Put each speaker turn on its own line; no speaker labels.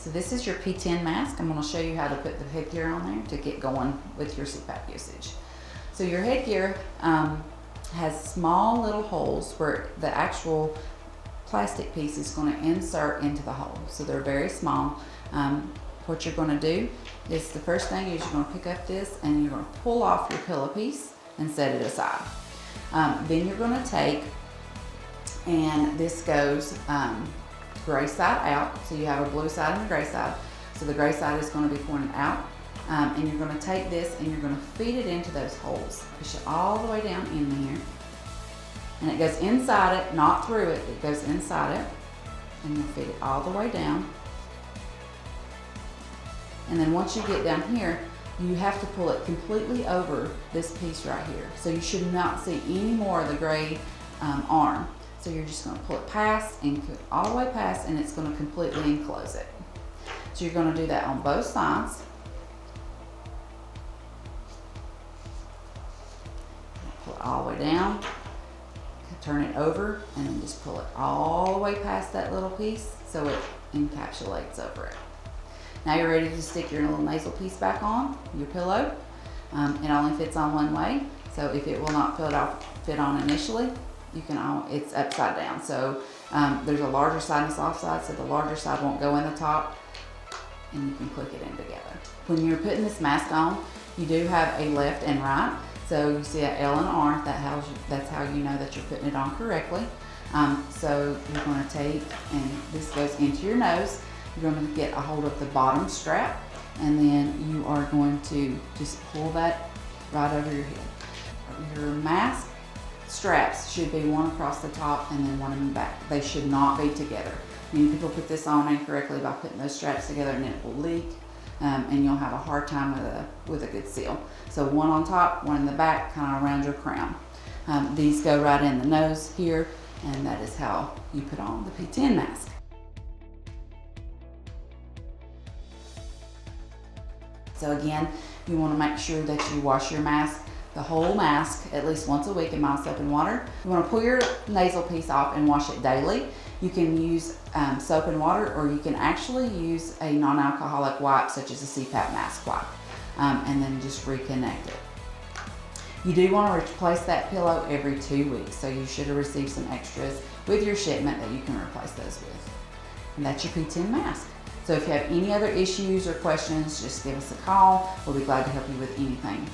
So this is your P10 mask. I'm going to show you how to put the headgear on there to get going with your CPAP usage. So your headgear has small little holes where the actual plastic piece is going to insert into the hole. So they're very small. What you're going to do is the first thing is you're going to pick up this and you're going to pull off your pillow piece and set it aside. Then you're going to take, and this goes gray side out, so you have a blue side and a gray side. So the gray side is going to be pointed out, and you're going to take this and you're going to feed it into those holes. Push it all the way down in here, and it goes inside it, not through it. It goes inside it, and you'll feed it all the way down. And then once you get down here, you have to pull it completely over this piece right here. So you should not see any more of the gray arm. So you're just going to pull it past and all the way past, and it's going to completely enclose it. So you're going to do that on both sides. Pull it all the way down, turn it over, and then just pull it all the way past that little piece so it encapsulates over it. Now you're ready to stick your little nasal piece back on your pillow. It only fits on one way, so if it will not fit on initially, it's upside down. So there's a larger side and a soft side, so the larger side won't go in the top, and you can click it in together. When you're putting this mask on, you do have a left and right. So you see an L and R, that's how you know that you're putting it on correctly. So you're going to take, and this goes into your nose. You're going to get a hold of the bottom strap, and then you are going to just pull that right over your head. Your mask straps should be one across the top and then one in the back. They should not be together. Many people put this on incorrectly by putting those straps together, and it will leak, and you'll have a hard time with a good seal. So one on top, one in the back, kind of around your crown. These go right in the nose here, and that is how you put on the P10 mask. So again, you want to make sure that you wash your mask, the whole mask, at least once a week in mild soap and water. You want to pull your nasal piece off and wash it daily. You can use soap and water, or you can actually use a non-alcoholic wipe such as a CPAP mask wipe, and then just reconnect it. You do want to replace that pillow every 2 weeks, so you should have received some extras with your shipment that you can replace those with. And that's your P10 mask. So if you have any other issues or questions, just give us a call. We'll be glad to help you with anything.